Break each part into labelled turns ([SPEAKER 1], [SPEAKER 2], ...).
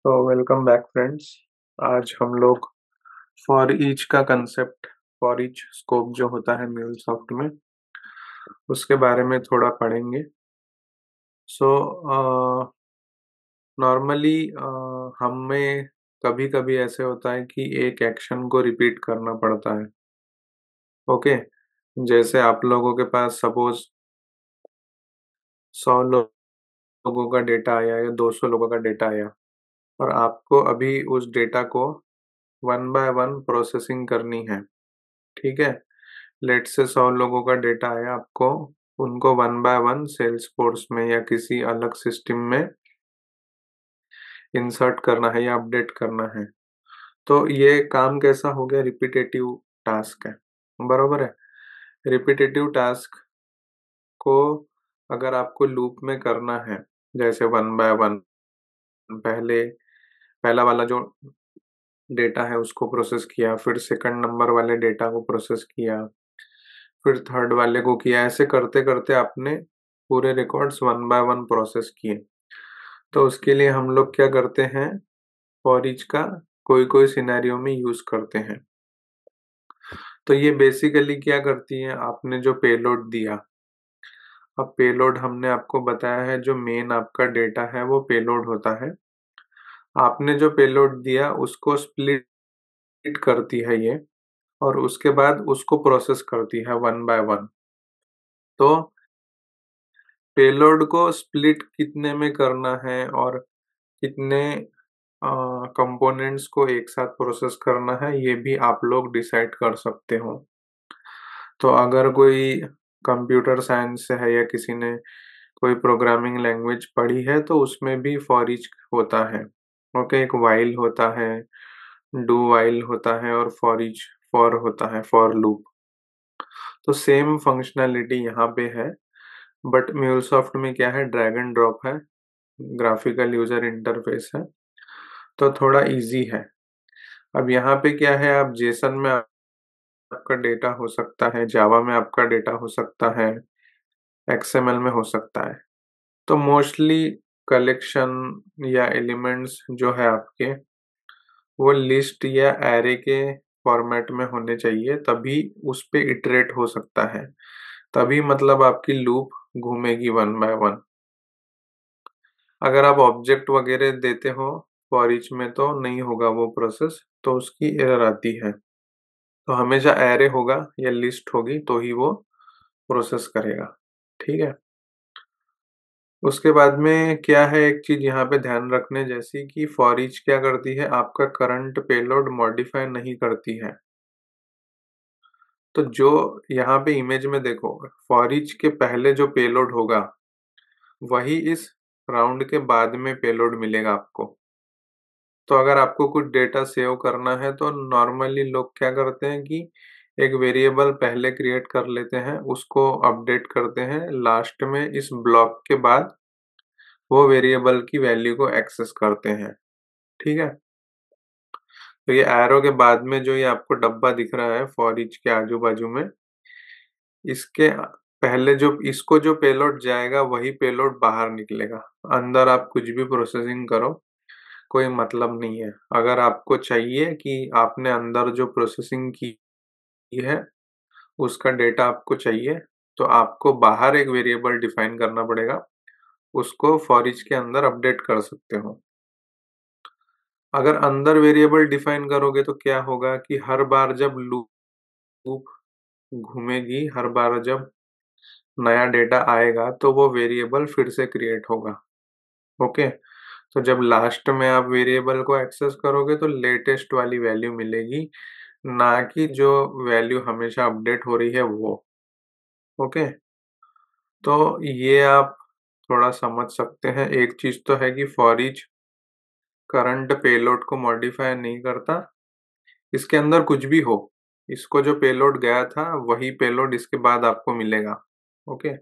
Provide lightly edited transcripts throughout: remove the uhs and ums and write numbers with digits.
[SPEAKER 1] तो welcome back friends. आज हम लोग फॉर ईच का कंसेप्ट, फॉर ईच स्कोप जो होता है म्यूलसॉफ्ट में, उसके बारे में थोड़ा पढ़ेंगे। सो नॉर्मली हमें कभी कभी ऐसे होता है कि एक एक्शन को रिपीट करना पड़ता है। ओके, जैसे आप लोगों के पास सपोज 100 लोगों का डेटा आया या 200 लोगों का डेटा आया, और आपको अभी उस डेटा को वन बाय वन प्रोसेसिंग करनी है। ठीक है, लेट से 100 लोगों का डेटा आया, आपको उनको वन बाय वन सेल्सफोर्स में या किसी अलग सिस्टम में इंसर्ट करना है या अपडेट करना है। तो ये काम कैसा हो गया? रिपीटेटिव टास्क है, बरोबर है। रिपीटेटिव टास्क को अगर आपको लूप में करना है, जैसे वन बाय वन पहला वाला जो डेटा है उसको प्रोसेस किया, फिर सेकंड नंबर वाले डेटा को प्रोसेस किया, फिर थर्ड वाले को किया, ऐसे करते करते आपने पूरे records one by one process किए। तो उसके लिए हम लोग क्या करते हैं, फॉर ईच का कोई कोई सिनेरियो में यूज करते हैं। तो ये बेसिकली क्या करती है, आपने जो पेलोड दिया, अब पेलोड हमने आपको बताया है, जो मेन आपका डेटा है वो पेलोड होता है। आपने जो पेलोड दिया उसको स्प्लिट करती है ये, और उसके बाद उसको प्रोसेस करती है वन बाय वन। तो पेलोड को स्प्लिट कितने में करना है और कितने कंपोनेंट्स को एक साथ प्रोसेस करना है, ये भी आप लोग डिसाइड कर सकते हो। तो अगर कोई कंप्यूटर साइंस से है या किसी ने कोई प्रोग्रामिंग लैंग्वेज पढ़ी है, तो उसमें भी फॉर ईच होता है। ओके, एक वाइल होता है, डू वाइल होता है, और फॉर ईच फॉर होता है, फॉर लूप। तो सेम फंक्शनैलिटी यहाँ पे है, बट म्यूलसॉफ्ट में क्या है, ड्रैग एंड ड्रॉप है, ग्राफिकल यूजर इंटरफेस है, तो थोड़ा इजी है। अब यहाँ पे क्या है, आप जेसन में आपका डेटा हो सकता है, जावा में आपका डेटा हो सकता है, एक्सएमएल में हो सकता है। तो मोस्टली कलेक्शन या एलिमेंट्स जो है आपके, वो लिस्ट या एरे के फॉर्मेट में होने चाहिए, तभी उस पे इटरेट हो सकता है, तभी मतलब आपकी लूप घूमेगी वन बाय वन। अगर आप ऑब्जेक्ट वगैरह देते हो फॉर ईच में तो नहीं होगा वो प्रोसेस, तो उसकी एरर आती है। तो हमेशा एरे होगा या लिस्ट होगी तो ही वो प्रोसेस करेगा। ठीक है, उसके बाद में क्या है, एक चीज यहाँ पे ध्यान रखने जैसी कि फॉर ईच क्या करती है, आपका करंट पेलोड मॉडिफाई नहीं करती है। तो जो यहाँ पे इमेज में देखो, फॉर ईच के पहले जो पेलोड होगा वही इस राउंड के बाद में पेलोड मिलेगा आपको। तो अगर आपको कुछ डेटा सेव करना है तो नॉर्मली लोग क्या करते हैं कि एक वेरिएबल पहले क्रिएट कर लेते हैं, उसको अपडेट करते हैं, लास्ट में इस ब्लॉक के बाद वो वेरिएबल की वैल्यू को एक्सेस करते हैं। ठीक है, तो ये एरो के बाद में जो ये आपको डब्बा दिख रहा है फॉर ईच के आजू बाजू में, इसके पहले जो इसको जो पेलोड जाएगा वही पेलोड बाहर निकलेगा। अंदर आप कुछ भी प्रोसेसिंग करो, कोई मतलब नहीं है। अगर आपको चाहिए कि आपने अंदर जो प्रोसेसिंग की है उसका डेटा आपको चाहिए, तो आपको बाहर एक वेरिएबल डिफाइन करना पड़ेगा, उसको फॉर ईच के अंदर अपडेट कर सकते हो। अगर अंदर वेरिएबल डिफाइन करोगे तो क्या होगा कि हर बार जब लूप घूमेगी, हर बार जब नया डेटा आएगा तो वो वेरिएबल फिर से क्रिएट होगा। ओके, तो जब लास्ट में आप वेरिएबल को एक्सेस करोगे तो लेटेस्ट वाली वैल्यू मिलेगी, ना कि जो वैल्यू हमेशा अपडेट हो रही है वो। ओके, तो ये आप थोड़ा समझ सकते हैं। एक चीज तो है कि फॉर ईच करंट पेलोड को मॉडिफाई नहीं करता, इसके अंदर कुछ भी हो, इसको जो पेलोड गया था वही पेलोड इसके बाद आपको मिलेगा। ओके,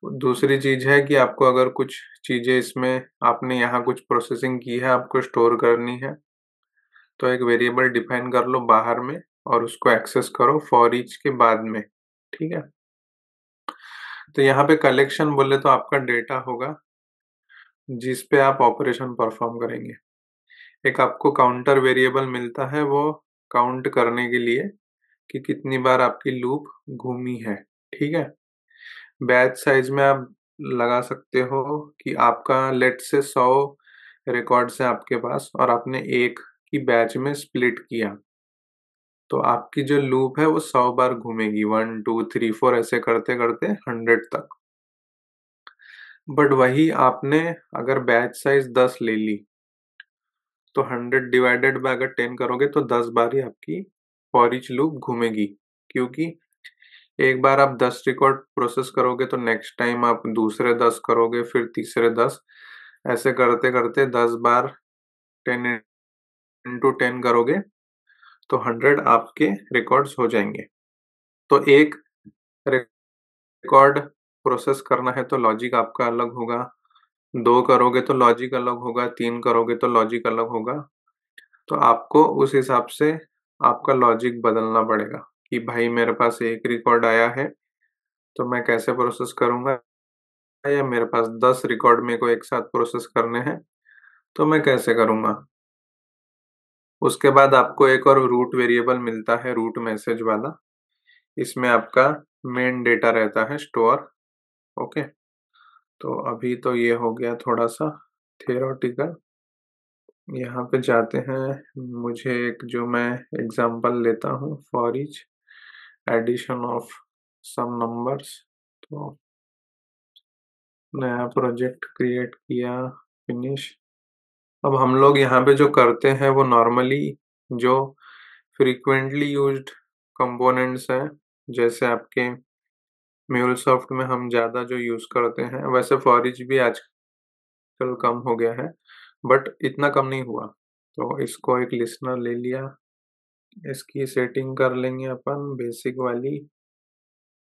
[SPEAKER 1] दूसरी चीज है कि आपको अगर कुछ चीजें इसमें आपने यहाँ कुछ प्रोसेसिंग की है, आपको स्टोर करनी है, तो एक वेरिएबल डिफाइन कर लो बाहर में और उसको एक्सेस करो फॉर ईच के बाद में। ठीक है, तो यहाँ पे कलेक्शन बोले तो आपका डेटा होगा जिस पे आप ऑपरेशन परफॉर्म करेंगे। एक आपको काउंटर वेरिएबल मिलता है वो काउंट करने के लिए कि कितनी बार आपकी लूप घूमी है। ठीक है। बैच साइज में आप लगा सकते हो कि आपका लेट से 100 रिकॉर्ड्स है आपके पास और आपने एक की बैच में स्प्लिट किया, तो आपकी जो लूप है वो 100 बार घूमेगी, 1 2 3 4 ऐसे करते करते 100 तक। बट वही आपने अगर बैच साइज 10 ले ली तो 100 डिवाइडेड बाय अगर 10 करोगे तो 10 बार ही आपकी फॉर ईच लूप घूमेगी, क्योंकि एक बार आप 10 रिकॉर्ड प्रोसेस करोगे तो नेक्स्ट टाइम आप दूसरे 10 करोगे, फिर तीसरे 10, ऐसे करते करते 10 बार 10 × 10 करोगे तो 100 आपके रिकॉर्ड्स हो जाएंगे। तो एक रिकॉर्ड प्रोसेस करना है तो लॉजिक आपका अलग होगा, 2 करोगे तो लॉजिक अलग होगा, 3 करोगे तो लॉजिक अलग होगा। तो आपको उस हिसाब से आपका लॉजिक बदलना पड़ेगा कि भाई मेरे पास एक रिकॉर्ड आया है तो मैं कैसे प्रोसेस करूंगा, या मेरे पास 10 रिकॉर्ड मेरे को एक साथ प्रोसेस करने हैं तो मैं कैसे करूंगा। उसके बाद आपको एक और रूट वेरिएबल मिलता है, रूट मैसेज वाला। इसमें आपका मेन डेटा रहता है स्टोर। ओके। तो अभी तो ये हो गया थोड़ा सा थियोरेटिकल। यहाँ पे जाते हैं, मुझे एक जो मैं एग्जांपल लेता हूँ, for each addition of some numbers. तो नया प्रोजेक्ट क्रिएट किया, फिनिश। अब हम लोग यहाँ पे जो करते हैं वो नॉर्मली जो फ्रीक्वेंटली यूज्ड कंपोनेंट्स हैं, जैसे आपके म्यूलसॉफ्ट में हम ज़्यादा जो यूज़ करते हैं, वैसे फॉर ईच भी आजकल कम हो गया है, बट इतना कम नहीं हुआ। तो इसको एक लिसनर ले लिया, इसकी सेटिंग कर लेंगे अपन बेसिक वाली।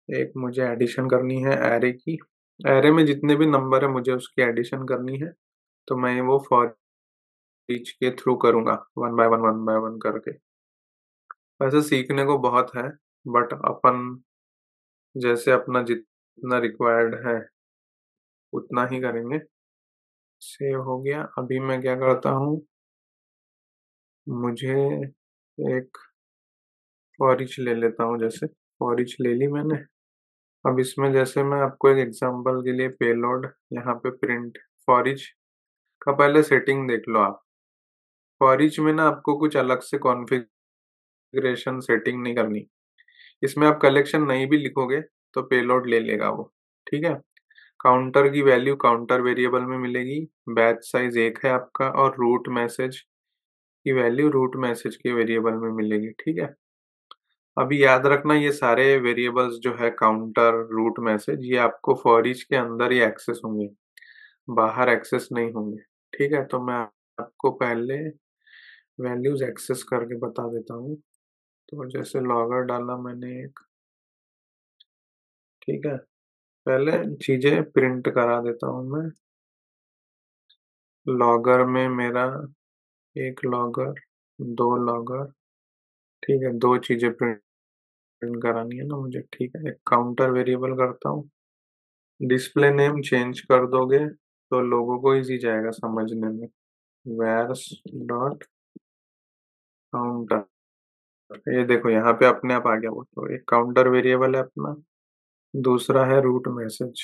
[SPEAKER 1] एक मुझे एडिशन करनी है एरे की, एरे में जितने भी नंबर है मुझे उसकी एडिशन करनी है, तो मैं वो फॉर ईच के थ्रू करूँगा, वन बाय वन करके। वैसे सीखने को बहुत है, बट अपन जैसे अपना जितना रिक्वायर्ड है उतना ही करेंगे। सेव हो गया। अभी मैं क्या करता हूँ, मुझे एक फॉर ईच ले लेता हूँ, जैसे फॉर ईच ले ली मैंने। अब इसमें जैसे मैं आपको एक एग्जांपल के लिए पेलोड यहाँ पे प्रिंट, फॉर ईच का पहले सेटिंग देख लो आप। फॉर ईच में ना आपको कुछ अलग से कॉन्फ़िगरेशन सेटिंग नहीं करनी। इसमें आप कलेक्शन नहीं भी लिखोगे तो पेलोड ले लेगा वो। ठीक है। काउंटर की वैल्यू काउंटर वेरिएबल में मिलेगी, बैच साइज 1 है आपका, और रूट मैसेज की वैल्यू रूट मैसेज के वेरिएबल में मिलेगी। ठीक है। अभी याद रखना ये सारे वेरिएबल्स जो है काउंटर रूट मैसेज, ये आपको फॉर ईच के अंदर ही एक्सेस होंगे, बाहर एक्सेस नहीं होंगे। ठीक है। तो मैं आपको पहले वैल्यूज एक्सेस करके बता देता हूँ। तो जैसे लॉगर डाला मैंने एक, ठीक है। पहले चीजें प्रिंट करा देता हूँ मैं। लॉगर में मेरा एक लॉगर, 2 लॉगर, ठीक है, 2 चीजें प्रिंट करानी है ना मुझे। ठीक है। एक काउंटर वेरिएबल करता हूँ। डिस्प्ले नेम चेंज कर दोगे तो लोगों को इजी जाएगा समझने में। वैर्स डॉट काउंटर, ये देखो यहाँ पे अपने आप आ गया वो। तो एक काउंटर वेरिएबल है अपना, दूसरा है रूट मैसेज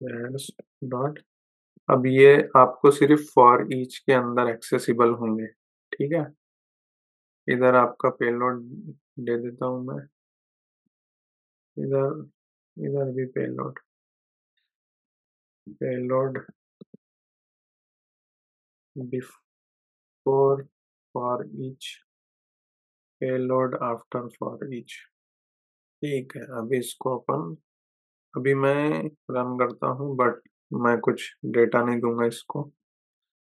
[SPEAKER 1] वैर्स डॉट। अब ये आपको सिर्फ फॉर ईच के अंदर एक्सेसिबल होंगे। ठीक है। इधर आपका पेलोड दे देता हूँ मैं, इधर इधर भी payload, payload before for each, payload after for each. ठीक है। अभी इसको अपन, अभी मैं रन करता हूँ, बट मैं कुछ डेटा नहीं दूंगा इसको,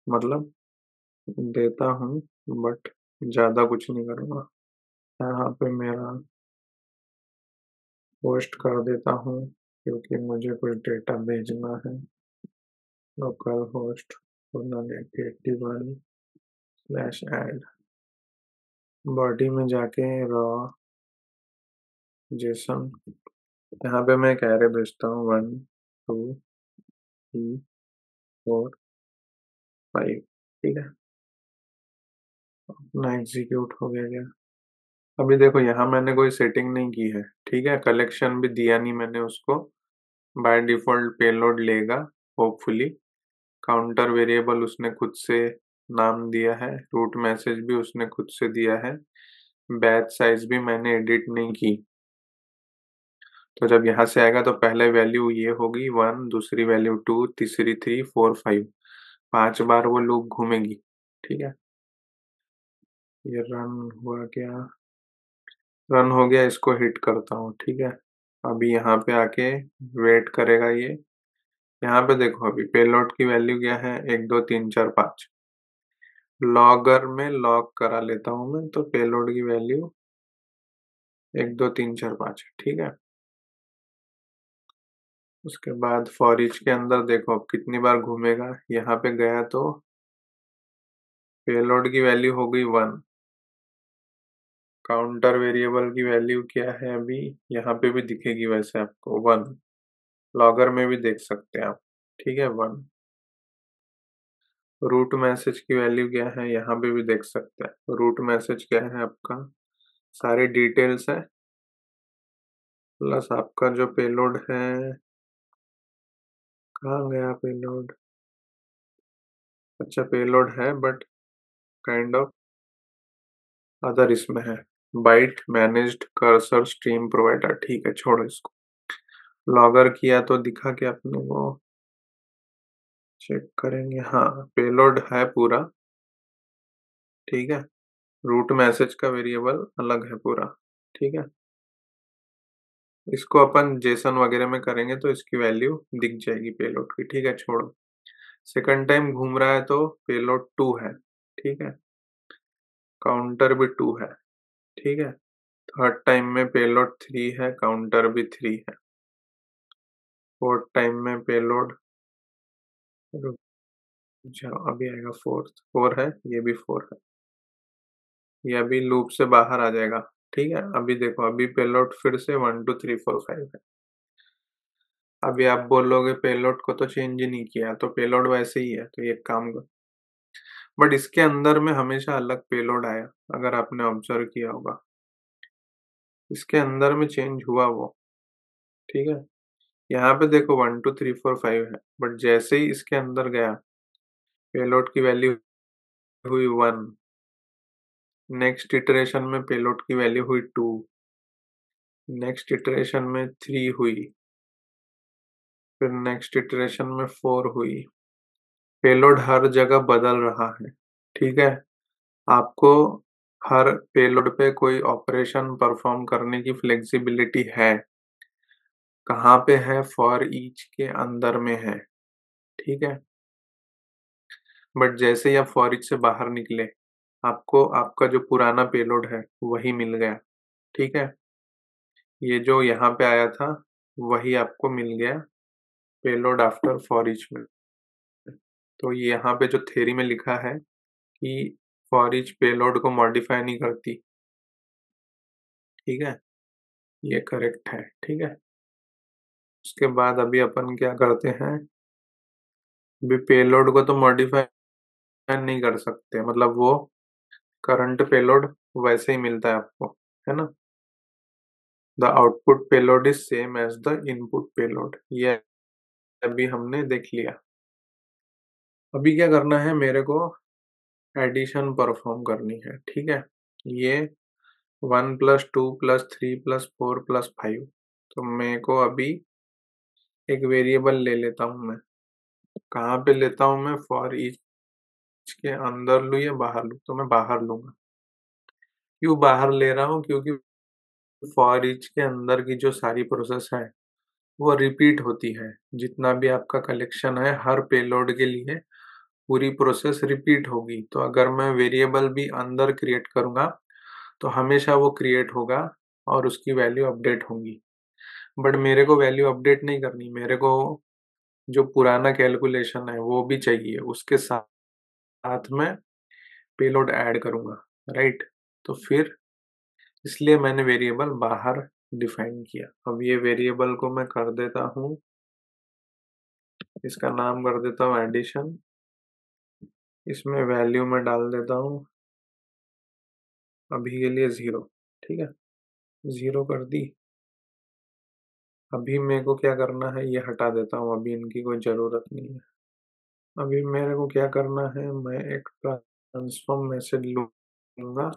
[SPEAKER 1] मतलब देता हूँ बट ज़्यादा कुछ नहीं करूँगा। यहाँ पे मेरा पोस्ट कर देता हूँ क्योंकि मुझे कुछ डेटा भेजना है। लोकल होस्ट 81/, बॉडी में जाके रॉ जेसन, यहाँ पे मैं एक एरे भेजता हूँ 1 2 3 4 5। ठीक है। ना एग्जीक्यूट हो गया क्या? अभी देखो यहाँ मैंने कोई सेटिंग नहीं की है, ठीक है, कलेक्शन भी दिया नहीं मैंने उसको। बाय डिफॉल्ट पेलोड लेगा होपफुली। काउंटर वेरिएबल उसने खुद से नाम दिया है, रूट मैसेज भी उसने खुद से दिया है, बैच साइज भी मैंने एडिट नहीं की। तो जब यहाँ से आएगा तो पहले वैल्यू ये होगी 1, दूसरी वैल्यू 2, तीसरी 3, 4, 5, 5 बार वो लूप घूमेगी, ठीक है। ये रन हुआ क्या? रन हो गया, इसको हिट करता हूँ, ठीक है। अभी यहाँ पे आके वेट करेगा ये। यहाँ पे देखो अभी पेलोड की वैल्यू क्या है, 1 2 3 4 5। लॉगर में लॉग करा लेता हूँ मैं, तो पेलोड की वैल्यू 1 2 3 4 5, ठीक है। उसके बाद फॉर ईच के अंदर देखो अब कितनी बार घूमेगा। यहाँ पे गया तो पेलोड की वैल्यू हो गई 1। काउंटर वेरिएबल की वैल्यू क्या है अभी, यहाँ पे भी दिखेगी वैसे आपको 1। लॉगर में भी देख सकते हैं आप, ठीक है, 1। रूट मैसेज की वैल्यू क्या है, यहाँ पे भी देख सकते हैं। रूट मैसेज क्या है आपका, सारे डिटेल्स है, प्लस आपका जो पेलोड है। कहाँ गया पेलोड? अच्छा पेलोड है बट काइंड ऑफ अदर इसमें है। Byte managed cursor stream provider, ठीक है, छोड़ो इसको। लॉगर किया तो दिखा कि अपने को, चेक करेंगे। हाँ पेलोड है पूरा, ठीक है। रूट मैसेज का वेरिएबल अलग है पूरा, ठीक है। इसको अपन जेसन वगैरह में करेंगे तो इसकी वैल्यू दिख जाएगी पेलोड की, ठीक है, छोड़ो। सेकंड टाइम घूम रहा है तो पेलोड 2 है, ठीक है। काउंटर भी 2 है, ठीक है। थर्ड टाइम में पेलोड 3 है, काउंटर भी 3 है। फोर्थ टाइम में पेलोड, रुक जाओ अभी आएगा, फोर्थ 4 है, ये भी 4 है। ये अभी लूप से बाहर आ जाएगा, ठीक है। अभी देखो अभी पेलोड फिर से 1 2 3 4 5 है। अभी आप बोलोगे पेलोड को तो चेंज ही नहीं किया, तो पेलोड वैसे ही है, तो ये काम कर। बट इसके अंदर में हमेशा अलग पेलोड आया, अगर आपने ऑब्जर्व किया होगा। इसके अंदर में चेंज हुआ वो, ठीक है। यहाँ पे देखो 1 2 3 4 5 है, बट जैसे ही इसके अंदर गया पेलोड की वैल्यू हुई 1। नेक्स्ट इटरेशन में पेलोड की वैल्यू हुई 2। नेक्स्ट इटरेशन में 3 हुई, फिर नेक्स्ट इटरेशन में 4 हुई। पेलोड हर जगह बदल रहा है, ठीक है। आपको हर पेलोड पे कोई ऑपरेशन परफॉर्म करने की फ्लेक्सिबिलिटी है। कहाँ पे है, फॉर ईच के अंदर में है, ठीक है। बट जैसे ही आप फॉर ईच से बाहर निकले आपको आपका जो पुराना पेलोड है वही मिल गया, ठीक है। ये जो यहाँ पे आया था वही आपको मिल गया पेलोड आफ्टर फॉर ईच में। तो यहाँ पे जो थ्योरी में लिखा है कि फॉर ईच पेलोड को मॉडिफाई नहीं करती, ठीक है, ये करेक्ट है, ठीक है। उसके बाद अभी अपन क्या करते हैं, अभी पेलोड को तो मॉडिफाई नहीं कर सकते, मतलब वो करंट पेलोड वैसे ही मिलता है आपको, है ना। The output payload is same as the input payload, ये अभी हमने देख लिया। अभी क्या करना है मेरे को, एडिशन परफॉर्म करनी है, ठीक है। ये 1 + 2 + 3 + 4 + 5, तो मेरे को अभी एक वेरिएबल ले लेता हूँ मैं। कहाँ पे लेता हूँ मैं, फॉर ईच के अंदर लूँ या बाहर लूँ, तो मैं बाहर लूंगा। क्यों बाहर ले रहा हूँ, क्योंकि फॉर ईच के अंदर की जो सारी प्रोसेस है वो रिपीट होती है। जितना भी आपका कलेक्शन है हर पेलोड के लिए पूरी प्रोसेस रिपीट होगी। तो अगर मैं वेरिएबल भी अंदर क्रिएट करूंगा तो हमेशा वो क्रिएट होगा और उसकी वैल्यू अपडेट होगी। बट मेरे को वैल्यू अपडेट नहीं करनी, मेरे को जो पुराना कैलकुलेशन है वो भी चाहिए, उसके साथ में पेलोड ऐड करूंगा, राइट। तो फिर इसलिए मैंने वेरिएबल बाहर डिफाइन किया। अब ये वेरिएबल को मैं कर देता हूँ, इसका नाम कर देता हूँ एडिशन। इसमें वैल्यू में डाल देता हूँ अभी के लिए 0, ठीक है, 0 कर दी। अभी मेरे को क्या करना है, ये हटा देता हूँ, अभी इनकी कोई ज़रूरत नहीं है। अभी मेरे को क्या करना है, मैं एक ट्रांसफॉर्म मैसेज लूँगा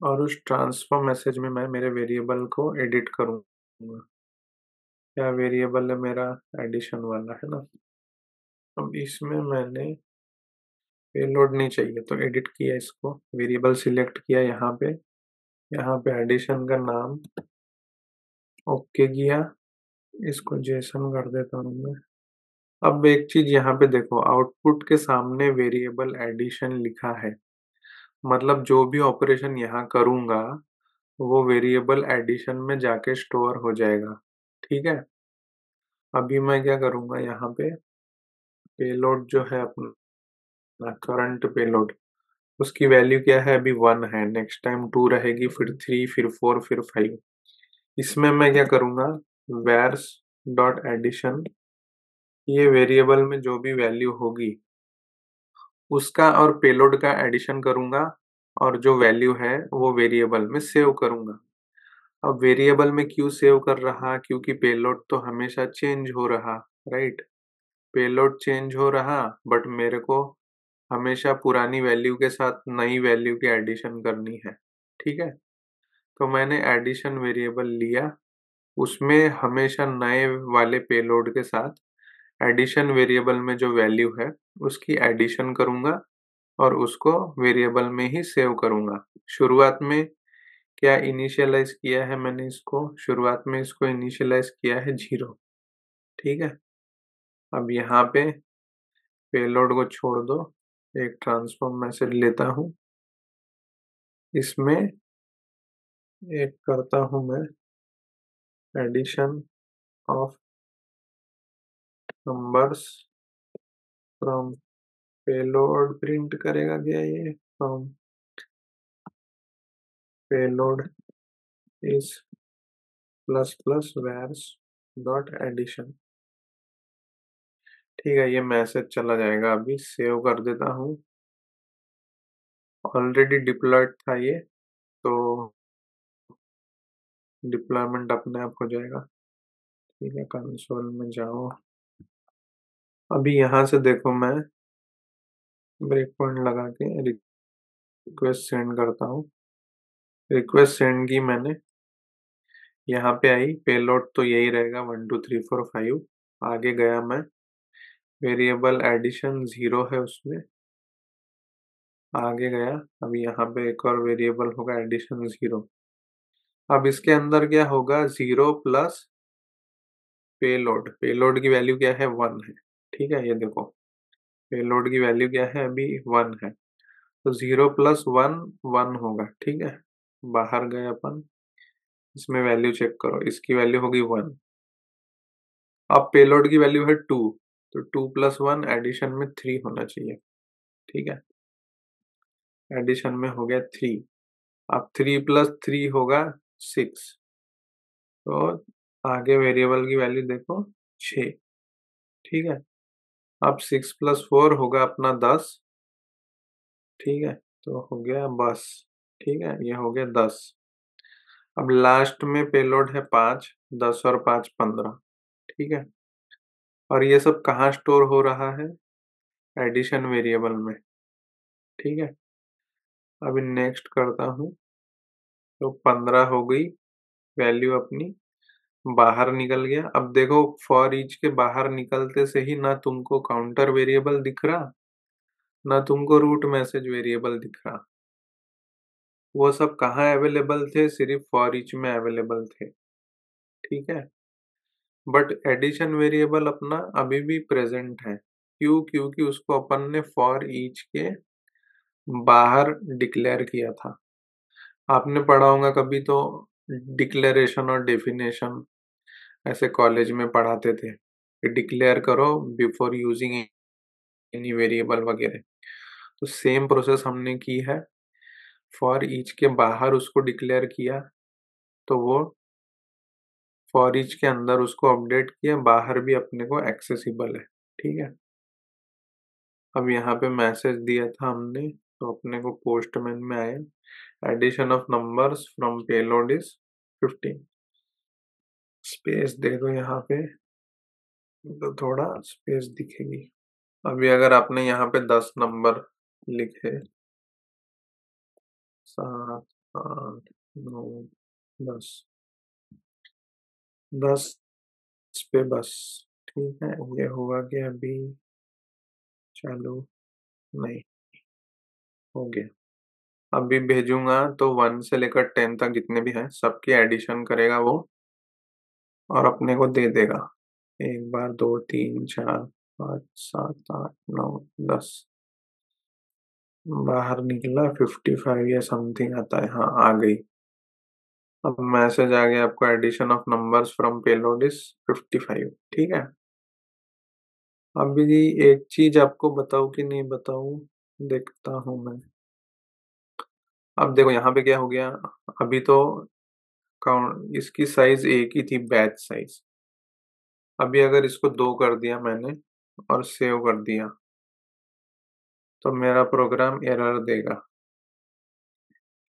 [SPEAKER 1] और उस ट्रांसफॉर्म मैसेज में मैं मेरे वेरिएबल को एडिट करूँगा। क्या वेरिएबल है मेरा, एडिशन वाला है ना। अब इसमें मैंने पेलोड नहीं चाहिए तो एडिट किया, इसको वेरिएबल सिलेक्ट किया, यहाँ पे एडिशन का नाम ओके किया, इसको जेसन कर देता हूँ मैं। अब एक चीज यहाँ पे देखो, आउटपुट के सामने वेरिएबल एडिशन लिखा है, मतलब जो भी ऑपरेशन यहाँ करूँगा वो वेरिएबल एडिशन में जाके स्टोर हो जाएगा, ठीक है। अभी मैं क्या करूँगा, यहाँ पे पेलोड जो है अपना करंट पेलोड, उसकी वैल्यू क्या है, अभी 1 है, नेक्स्ट टाइम 2 रहेगी, फिर 3, फिर 4, फिर 5। इसमें मैं क्या करूँगा, वैर्स डॉट एडिशन, ये वेरिएबल में जो भी वैल्यू होगी उसका और पेलोड का एडिशन करूँगा और जो वैल्यू है वो वेरिएबल में सेव करूँगा। अब वेरिएबल में क्यों सेव कर रहा, क्योंकि पेलोड तो हमेशा चेंज हो रहा, राइट। पेलोड चेंज हो रहा बट मेरे को हमेशा पुरानी वैल्यू के साथ नई वैल्यू की एडिशन करनी है, ठीक है। तो मैंने एडिशन वेरिएबल लिया, उसमें हमेशा नए वाले पेलोड के साथ एडिशन वेरिएबल में जो वैल्यू है उसकी एडिशन करूँगा और उसको वेरिएबल में ही सेव करूँगा। शुरुआत में क्या इनिशियलाइज किया है मैंने, इसको शुरुआत में इसको इनिशियलाइज किया है 0, ठीक है। अब यहाँ पे पेलोड को छोड़ दो, एक ट्रांसफॉर्म मैसेज लेता हूँ, इसमें एक करता हूँ मैं addition of numbers from payload, print करेगा क्या ये, from payload is plus plus vars dot addition, ठीक है। ये मैसेज चला जाएगा, अभी सेव कर देता हूँ। ऑलरेडी डिप्लॉयड था ये, तो डिप्लॉयमेंट अपने आप हो जाएगा, ठीक है। कंसोल में जाओ, अभी यहाँ से देखो मैं ब्रेक पॉइंट लगा के रिक्वेस्ट सेंड करता हूँ। रिक्वेस्ट सेंड की मैंने, यहाँ पे आई, पेलोड तो यही रहेगा 1 2 3 4 5। आगे गया मैं, वेरिएबल एडिशन 0 है उसमें, आगे गया। अब यहाँ पे एक और वेरिएबल होगा एडिशन 0। अब इसके अंदर क्या होगा, 0 प्लस पेलोड, पेलोड की वैल्यू क्या है, 1 है, ठीक है। ये देखो पेलोड की वैल्यू क्या है, अभी 1 है, तो 0 प्लस 1 1 होगा, ठीक है। बाहर गए अपन, इसमें वैल्यू चेक करो, इसकी वैल्यू होगी 1। अब पेलोड की वैल्यू है 2, तो 2 प्लस 1 एडिशन में 3 होना चाहिए, ठीक है। एडिशन में हो गया 3। अब 3 प्लस 3 होगा 6, तो आगे वेरिएबल की वैल्यू देखो 6, ठीक है। अब 6 प्लस 4 होगा अपना 10, ठीक है, तो हो गया बस, ठीक है, ये हो गया 10। अब लास्ट में पेलोड है 5, 10 और 5 15, ठीक है। और ये सब कहाँ स्टोर हो रहा है, एडिशन वेरिएबल में, ठीक है। अभी नेक्स्ट करता हूँ, तो 15 हो गई वैल्यू अपनी, बाहर निकल गया। अब देखो फॉर ईच के बाहर निकलते से ही ना तुमको काउंटर वेरिएबल दिख रहा, ना तुमको रूट मैसेज वेरिएबल दिख रहा, वो सब कहाँ अवेलेबल थे, सिर्फ फॉर ईच में अवेलेबल थे, ठीक है। बट एडिशन वेरिएबल अपना अभी भी प्रेजेंट है, क्यों, क्योंकि उसको अपन ने फॉर ईच के बाहर डिक्लेयर किया था। आपने पढ़ा होगा कभी तो, डिक्लेरेशन और डेफिनेशन ऐसे कॉलेज में पढ़ाते थे कि डिक्लेयर करो बिफोर यूजिंग एनी वेरिएबल वगैरह। तो सेम प्रोसेस हमने की है, फॉर ईच के बाहर उसको डिक्लेयर किया, तो वो फॉर ईच के अंदर उसको अपडेट किया, बाहर भी अपने को एक्सेसिबल है, ठीक है। अब यहाँ पे मैसेज दिया था हमने तो अपने को पोस्टमैन में आए addition of numbers from payload is 15। Space दे दो यहाँ पे तो थोड़ा स्पेस दिखेगी। अभी अगर आपने यहाँ पे 10 नंबर लिखे 7 8 9 10 10 पे बस। ठीक है, ये हुआ कि अभी चालू नहीं हो गया। अभी भेजूंगा तो 1 से लेकर 10 तक जितने भी हैं सबकी एडिशन करेगा वो और अपने को दे देगा। 1 बार 2 3 4 5 7 8 9 10 बाहर निकला 55 या समथिंग आता है। हाँ, आ गई। अब मैसेज आ गया आपको, addition of numbers from payload is 55। ठीक है, अभी एक चीज आपको बताऊं कि नहीं बताऊं, देखता हूं मैं। अब देखो यहाँ पे क्या हो गया। अभी तो काउंट इसकी साइज एक ही थी, बैच साइज। अभी अगर इसको 2 कर दिया मैंने और सेव कर दिया तो मेरा प्रोग्राम एरर देगा।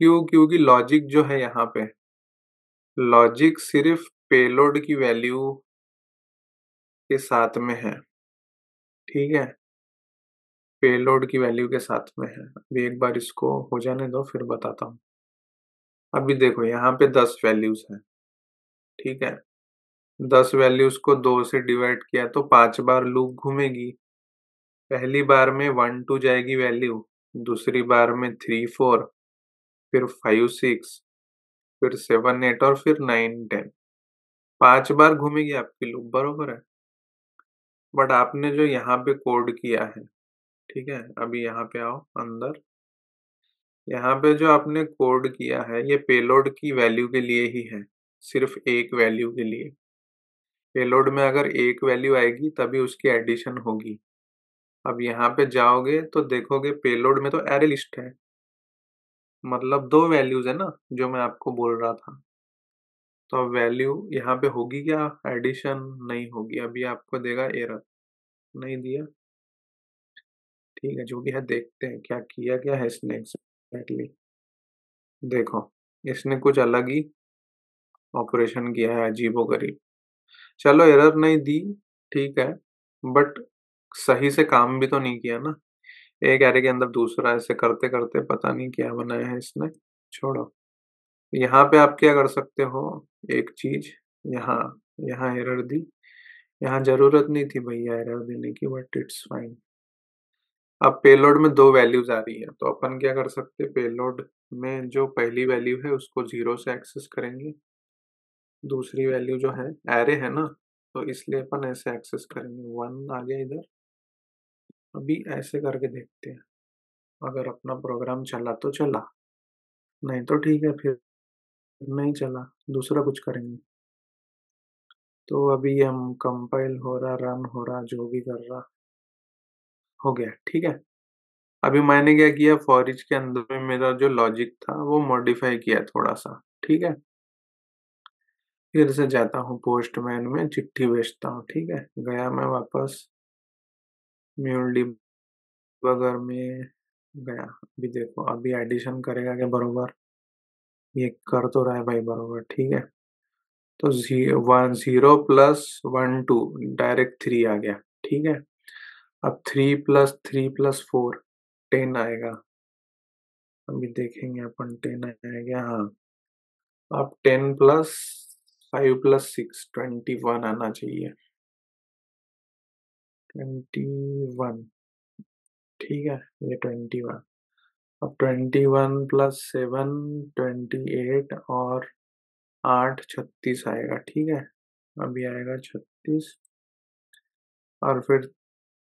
[SPEAKER 1] क्यों? क्योंकि लॉजिक जो है यहाँ पे, लॉजिक सिर्फ पेलोड की वैल्यू के साथ में है। ठीक है, पेलोड की वैल्यू के साथ में है। अभी एक बार इसको हो जाने दो फिर बताता हूँ। अभी देखो यहाँ पे 10 वैल्यूज हैं। ठीक है, 10 वैल्यूज को 2 से डिवाइड किया तो 5 बार लूप घूमेगी। पहली बार में 1 2 जाएगी वैल्यू, दूसरी बार में 3 4, फिर 5 6, फिर 7 8 और फिर 9 10। 5 बार घूमेगी आपकी लूप, बरोबर है। बट आपने जो यहाँ पे कोड किया है, ठीक है, अभी यहाँ पे आओ अंदर। यहाँ पे जो आपने कोड किया है ये पेलोड की वैल्यू के लिए ही है, सिर्फ एक वैल्यू के लिए। पेलोड में अगर एक वैल्यू आएगी तभी उसकी एडिशन होगी। अब यहाँ पे जाओगे तो देखोगे पेलोड में तो एरे लिस्ट है, मतलब 2 वैल्यूज है ना जो मैं आपको बोल रहा था। तो अब वैल्यू यहाँ पे होगी क्या? एडिशन नहीं होगी। अभी आपको देगा एरर, नहीं दिया। ठीक है, जो भी है देखते हैं क्या किया क्या है इसने एग्जैक्टली। देखो, इसने कुछ अलग ही ऑपरेशन किया है, अजीबोगरीब। चलो, एरर नहीं दी, ठीक है, बट सही से काम भी तो नहीं किया ना। एक एरे के अंदर दूसरा, ऐसे करते करते पता नहीं क्या बनाया है इसने। छोड़ो, यहाँ पे आप क्या कर सकते हो, एक चीज, यहाँ यहाँ एरर दी। यहाँ जरूरत नहीं थी भैया एरर देने की, बट इट्स फाइन। अब पेलोड में 2 वैल्यूज आ रही है तो अपन क्या कर सकते हैं, पेलोड में जो पहली वैल्यू है उसको 0 से एक्सेस करेंगे। दूसरी वैल्यू जो है, एरे है ना, तो इसलिए अपन ऐसे एक्सेस करेंगे। 1 आ गया इधर। अभी ऐसे करके देखते हैं, अगर अपना प्रोग्राम चला तो चला, नहीं तो ठीक है, फिर नहीं चला दूसरा कुछ करेंगे। तो अभी हम कंपाइल हो रहा, रन हो रहा, जो भी कर रहा हो गया। ठीक है, अभी मैंने क्या किया, फॉर ईच के अंदर में मेरा जो लॉजिक था वो मॉडिफाई किया थोड़ा सा। ठीक है, फिर से जाता हूँ पोस्टमैन में, चिट्ठी भेजता हूँ। ठीक है, गया मैं वापस म्यूल डिबगर में गया। अभी देखो, अभी एडिशन करेगा क्या बरोबर? ये कर तो रहा है भाई बरोबर। ठीक है, तो 0 प्लस 1 2 डायरेक्ट 3 आ गया। ठीक है, अब 3 प्लस 3 प्लस 4 10 आएगा। अभी देखेंगे अपन, 10 आएगा। हाँ, अब 10 प्लस 5 प्लस 6 21 आना चाहिए। 21, ठीक है, ये 21। अब 21 प्लस 7 28 और 8 36 आएगा। ठीक है, अभी आएगा 36 और फिर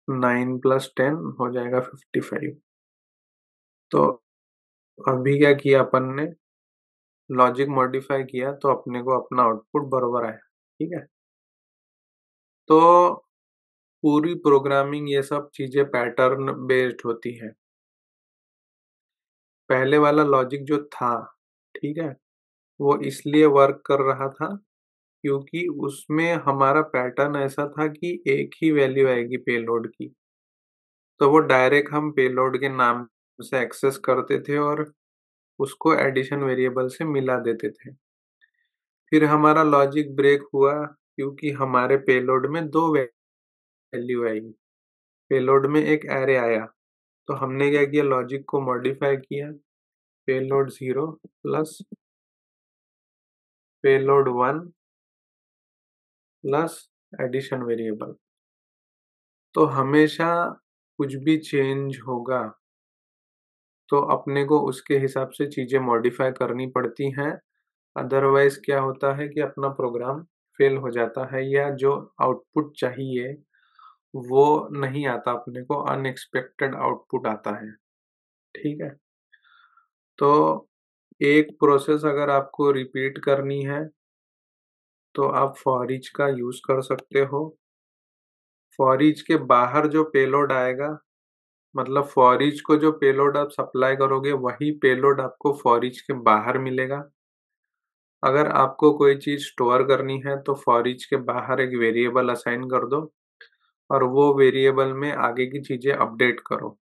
[SPEAKER 1] 9 प्लस 10 हो जाएगा 55। तो अभी क्या किया अपन ने, लॉजिक मॉडिफाई किया तो अपने को अपना आउटपुट बरोबर आया। ठीक है, तो पूरी प्रोग्रामिंग ये सब चीजें पैटर्न बेस्ड होती है। पहले वाला लॉजिक जो था, ठीक है, वो इसलिए वर्क कर रहा था क्योंकि उसमें हमारा पैटर्न ऐसा था कि एक ही वैल्यू आएगी पेलोड की। तो वो डायरेक्ट हम पेलोड के नाम से एक्सेस करते थे और उसको एडिशन वेरिएबल से मिला देते थे। फिर हमारा लॉजिक ब्रेक हुआ क्योंकि हमारे पेलोड में 2 वैल्यू आई। पेलोड में एक एरे आया, तो हमने क्या किया, लॉजिक को मॉडिफाई किया, payload 0 plus payload 1 plus addition variable. तो हमेशा कुछ भी चेंज होगा तो अपने को उसके हिसाब से चीजें मॉडिफाई करनी पड़ती हैं, अदरवाइज क्या होता है कि अपना प्रोग्राम फेल हो जाता है या जो आउटपुट चाहिए वो नहीं आता, अपने को अनएक्सपेक्टेड आउटपुट आता है। ठीक है, तो एक प्रोसेस अगर आपको रिपीट करनी है तो आप फॉर ईच का यूज कर सकते हो। फॉर ईच के बाहर जो पेलोड आएगा, मतलब फॉर ईच को जो पेलोड आप सप्लाई करोगे वही पेलोड आपको फॉर ईच के बाहर मिलेगा। अगर आपको कोई चीज स्टोर करनी है तो फॉर ईच के बाहर एक वेरिएबल असाइन कर दो और वो वेरिएबल में आगे की चीजें अपडेट करो।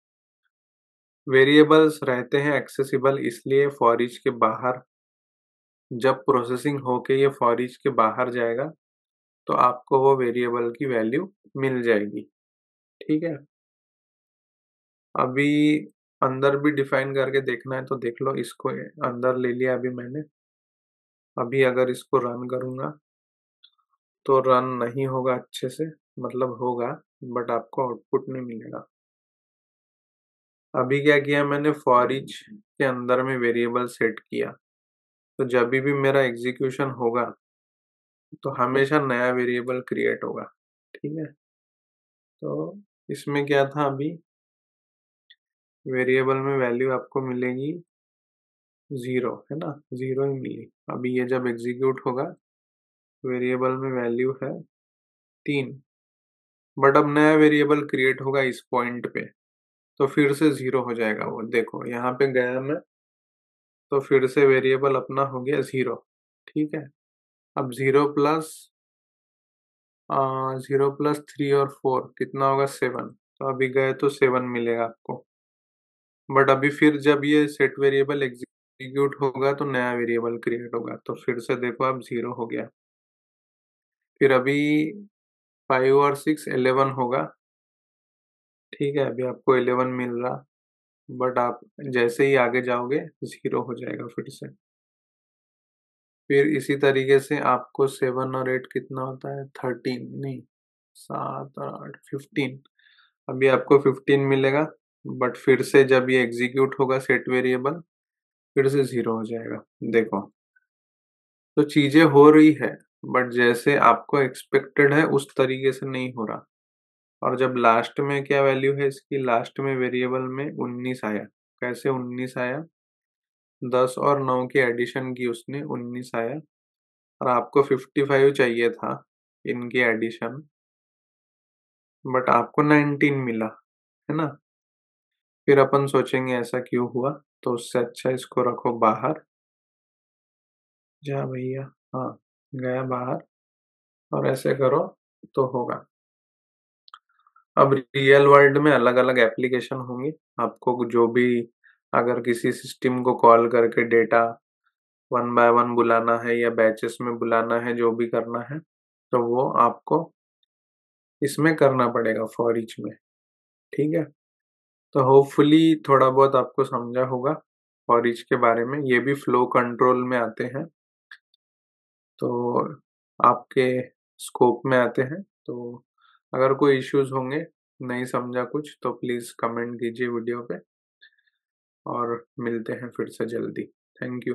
[SPEAKER 1] वेरिएबल्स रहते हैं एक्सेसिबल, इसलिए फॉर ईच के बाहर जब प्रोसेसिंग होके ये फॉर ईच के बाहर जाएगा तो आपको वो वेरिएबल की वैल्यू मिल जाएगी। ठीक है, अभी अंदर भी डिफाइन करके देखना है तो देख लो, इसको अंदर ले लिया अभी मैंने। अभी अगर इसको रन करूंगा तो रन नहीं होगा अच्छे से, मतलब होगा बट आपको आउटपुट नहीं मिलेगा। अभी क्या किया मैंने, फॉर ईच के अंदर में वेरिएबल सेट किया, तो जब भी मेरा एग्जीक्यूशन होगा तो हमेशा नया वेरिएबल क्रिएट होगा। ठीक है, तो इसमें क्या था, अभी वेरिएबल में वैल्यू आपको मिलेगी 0, है ना, 0 ही मिली। अभी ये जब एग्जीक्यूट होगा वेरिएबल में वैल्यू है 3, बट अब नया वेरिएबल क्रिएट होगा इस पॉइंट पे, तो फिर से 0 हो जाएगा। वो देखो यहाँ पे गया मैं, तो फिर से वेरिएबल अपना हो गया 0। ठीक है, अब 0 प्लस 3 और 4 कितना होगा, 7। तो अभी गए तो 7 मिलेगा आपको, बट अभी फिर जब ये सेट वेरिएबल एग्जीक्यूट होगा तो नया वेरिएबल क्रिएट होगा, तो फिर से देखो अब 0 हो गया। फिर अभी 5 और 6 11 होगा। ठीक है, अभी आपको 11 मिल रहा, बट आप जैसे ही आगे जाओगे 0 हो जाएगा फिर से। फिर इसी तरीके से आपको 7 और 8 कितना होता है, 13 नहीं, 7 और 8 15। अभी आपको 15 मिलेगा, बट फिर से जब ये एग्जीक्यूट होगा सेट वेरिएबल फिर से 0 हो जाएगा। देखो, तो चीजें हो रही है बट जैसे आपको एक्सपेक्टेड है उस तरीके से नहीं हो रहा। और जब लास्ट में क्या वैल्यू है इसकी, लास्ट में वेरिएबल में 19 आया। कैसे 19 आया, 10 और 9 की एडिशन की उसने, 19 आया, और आपको 55 चाहिए था इनकी एडिशन, बट आपको 19 मिला, है ना। फिर अपन सोचेंगे ऐसा क्यों हुआ, तो उससे अच्छा इसको रखो बाहर। जा भैया, हाँ गया बाहर, और ऐसे करो तो होगा। अब रियल वर्ल्ड में अलग अलग एप्लीकेशन होंगे, आपको जो भी अगर किसी सिस्टम को कॉल करके डेटा 1 बाय 1 बुलाना है या बैचेस में बुलाना है, जो भी करना है तो वो आपको इसमें करना पड़ेगा फॉर ईच में। ठीक है, तो होपफुली थोड़ा बहुत आपको समझा होगा फॉर ईच के बारे में। ये भी फ्लो कंट्रोल में आते हैं, तो आपके स्कोप में आते हैं। तो अगर कोई इश्यूज होंगे, नहीं समझा कुछ, तो प्लीज़ कमेंट कीजिए वीडियो पे, और मिलते हैं फिर से जल्दी। Thank you.